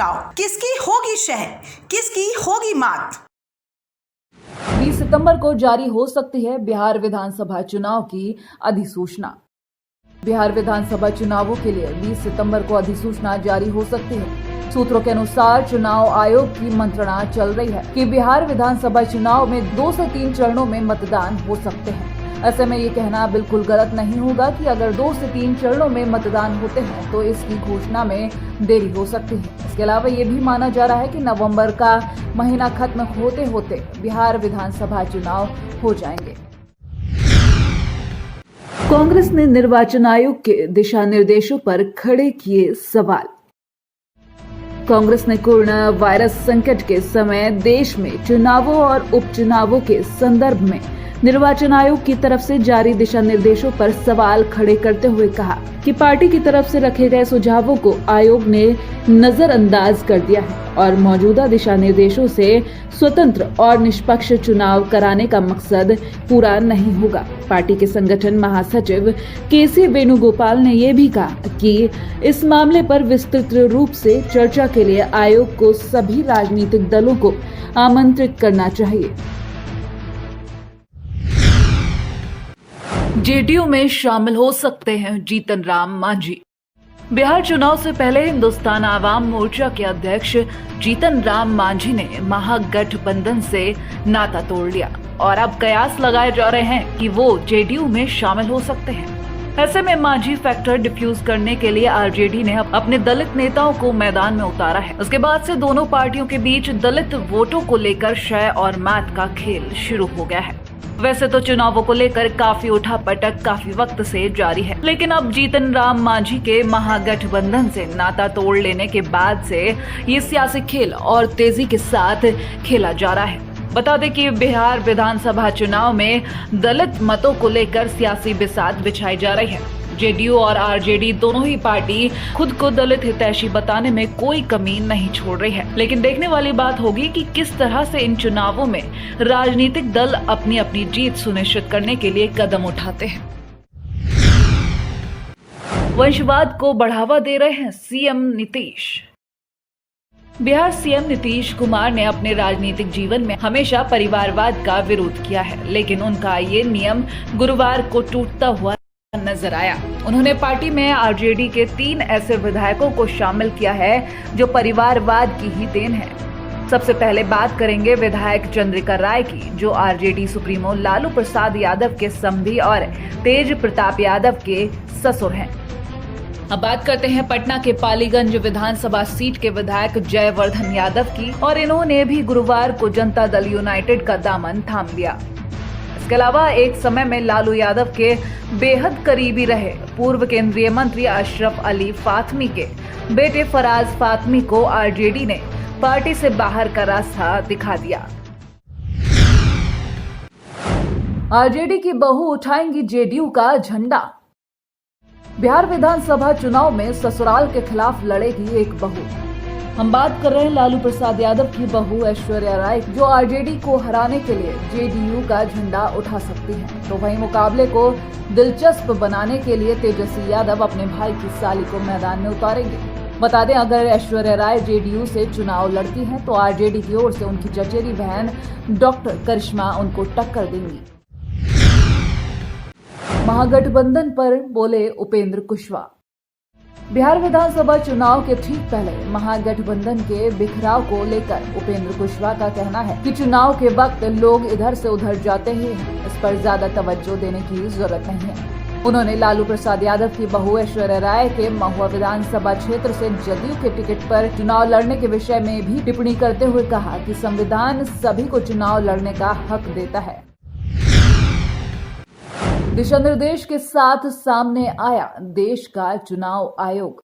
चुनाव, किसकी होगी शह, किसकी होगी मात। 20 सितंबर को जारी हो सकती है बिहार विधानसभा चुनाव की अधिसूचना। बिहार विधानसभा चुनावों के लिए 20 सितंबर को अधिसूचना जारी हो सकती है। सूत्रों के अनुसार चुनाव आयोग की मंत्रणा चल रही है कि बिहार विधानसभा चुनाव में 2 से 3 चरणों में मतदान हो सकते हैं। ऐसे में ये कहना बिल्कुल गलत नहीं होगा कि अगर 2 से 3 चरणों में मतदान होते हैं तो इसकी घोषणा में देरी हो सकती है। इसके अलावा ये भी माना जा रहा है कि नवंबर का महीना खत्म होते होते बिहार विधानसभा चुनाव हो जाएंगे। कांग्रेस ने निर्वाचन आयोग के दिशा निर्देशों पर खड़े किए सवाल। कांग्रेस ने कोरोना वायरस संकट के समय देश में चुनावों और उपचुनावों के संदर्भ में निर्वाचन आयोग की तरफ से जारी दिशा निर्देशों पर सवाल खड़े करते हुए कहा कि पार्टी की तरफ से रखे गए सुझावों को आयोग ने नजरअंदाज कर दिया है और मौजूदा दिशा निर्देशों से स्वतंत्र और निष्पक्ष चुनाव कराने का मकसद पूरा नहीं होगा। पार्टी के संगठन महासचिव केसी वेणुगोपाल ने यह भी कहा कि इस मामले पर विस्तृत रूप से चर्चा के लिए आयोग को सभी राजनीतिक दलों को आमंत्रित करना चाहिए। जेडीयू में शामिल हो सकते हैं जीतन राम मांझी। बिहार चुनाव से पहले हिंदुस्तान आवाम मोर्चा के अध्यक्ष जीतन राम मांझी ने महागठबंधन से नाता तोड़ लिया और अब कयास लगाए जा रहे हैं कि वो जेडीयू में शामिल हो सकते हैं। ऐसे में मांझी फैक्टर डिफ्यूज करने के लिए आरजेडी ने अपने दलित नेताओं को मैदान में उतारा है। उसके बाद से दोनों पार्टियों के बीच दलित वोटों को लेकर शय और मैथ का खेल शुरू हो गया है। वैसे तो चुनावों को लेकर काफी उठापटक काफी वक्त से जारी है, लेकिन अब जीतन राम मांझी के महागठबंधन से नाता तोड़ लेने के बाद से ये सियासी खेल और तेजी के साथ खेला जा रहा है। बता दें कि बिहार विधानसभा चुनाव में दलित मतों को लेकर सियासी बिसात बिछाई जा रही है। जेडीयू और आरजेडी दोनों ही पार्टी खुद को दलित हितैषी बताने में कोई कमी नहीं छोड़ रही है, लेकिन देखने वाली बात होगी कि किस तरह से इन चुनावों में राजनीतिक दल अपनी अपनी जीत सुनिश्चित करने के लिए कदम उठाते हैं। वंशवाद को बढ़ावा दे रहे हैं सीएम नीतीश। बिहार सीएम नीतीश कुमार ने अपने राजनीतिक जीवन में हमेशा परिवारवाद का विरोध किया है, लेकिन उनका ये नियम गुरुवार को टूटता हुआ नजर आया। उन्होंने पार्टी में आरजेडी के 3 ऐसे विधायकों को शामिल किया है जो परिवारवाद की ही देन है। सबसे पहले बात करेंगे विधायक चंद्रिका राय की, जो आरजेडी सुप्रीमो लालू प्रसाद यादव के समधी और तेज प्रताप यादव के ससुर हैं। अब बात करते हैं पटना के पालीगंज विधानसभा सीट के विधायक जयवर्धन यादव की, और इन्होंने भी गुरुवार को जनता दल यूनाइटेड का दामन थाम लिया। इसके अलावा एक समय में लालू यादव के बेहद करीबी रहे पूर्व केंद्रीय मंत्री अशरफ अली फातमी के बेटे फराज फातमी को आरजेडी ने पार्टी से बाहर का रास्ता दिखा दिया। आरजेडी की बहू उठाएंगी जेडीयू का झंडा। बिहार विधानसभा चुनाव में ससुराल के खिलाफ लड़ेगी एक बहू। हम बात कर रहे हैं लालू प्रसाद यादव की बहू ऐश्वर्या राय, जो आरजेडी को हराने के लिए जेडीयू का झंडा उठा सकती हैं। तो वहीं मुकाबले को दिलचस्प बनाने के लिए तेजस्वी यादव अपने भाई की साली को मैदान में उतारेंगे। बता दें, अगर ऐश्वर्या राय जेडीयू से चुनाव लड़ती हैं तो आरजेडी की ओर से उनकी चचेरी बहन डॉक्टर करिश्मा उनको टक्कर देंगी। महागठबंधन पर बोले उपेंद्र कुशवाहा। बिहार विधानसभा चुनाव के ठीक पहले महागठबंधन के बिखराव को लेकर उपेंद्र कुशवाहा का कहना है कि चुनाव के वक्त लोग इधर से उधर जाते ही हैं, इस पर ज्यादा तवज्जो देने की जरूरत नहीं है। उन्होंने लालू प्रसाद यादव की बहू ऐश्वर्या राय के महुआ विधानसभा क्षेत्र से जदयू के टिकट पर चुनाव लड़ने के विषय में भी टिप्पणी करते हुए कहा कि संविधान सभी को चुनाव लड़ने का हक देता है। दिशा निर्देश के साथ सामने आया देश का चुनाव आयोग।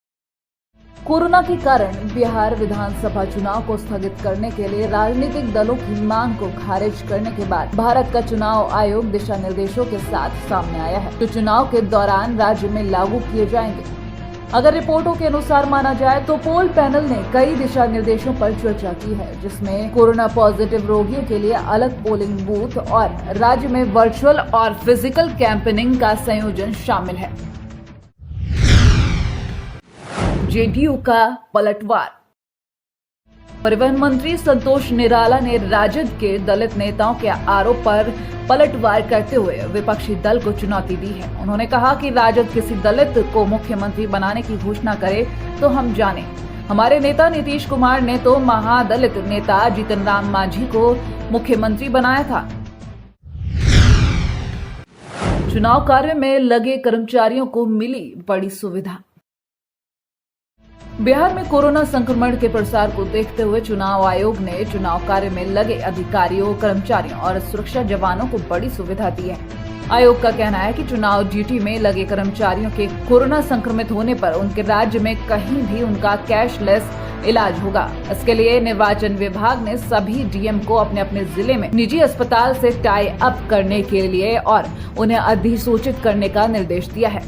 कोरोना के कारण बिहार विधानसभा चुनाव को स्थगित करने के लिए राजनीतिक दलों की मांग को खारिज करने के बाद भारत का चुनाव आयोग दिशा निर्देशों के साथ सामने आया है, जो चुनाव के दौरान राज्य में लागू किए जाएंगे। अगर रिपोर्टों के अनुसार माना जाए तो पोल पैनल ने कई दिशा निर्देशों पर चर्चा की है, जिसमें कोरोना पॉजिटिव रोगियों के लिए अलग पोलिंग बूथ और राज्य में वर्चुअल और फिजिकल कैंपेनिंग का संयोजन शामिल है। जेडीयू का पलटवार। परिवहन मंत्री संतोष निराला ने राजद के दलित नेताओं के आरोप पर पलटवार करते हुए विपक्षी दल को चुनौती दी है। उन्होंने कहा कि राजद किसी दलित को मुख्यमंत्री बनाने की घोषणा करे तो हम जाने। हमारे नेता नीतीश कुमार ने तो महादलित नेता जीतन राम मांझी को मुख्यमंत्री बनाया था। चुनाव कार्य में लगे कर्मचारियों को मिली बड़ी सुविधा। बिहार में कोरोना संक्रमण के प्रसार को देखते हुए चुनाव आयोग ने चुनाव कार्य में लगे अधिकारियों, कर्मचारियों और सुरक्षा जवानों को बड़ी सुविधा दी है। आयोग का कहना है कि चुनाव ड्यूटी में लगे कर्मचारियों के कोरोना संक्रमित होने पर उनके राज्य में कहीं भी उनका कैशलेस इलाज होगा। इसके लिए निर्वाचन विभाग ने सभी डीएम को अपने अपने जिले में निजी अस्पताल से टाई अप करने के लिए और उन्हें अधिसूचित करने का निर्देश दिया है।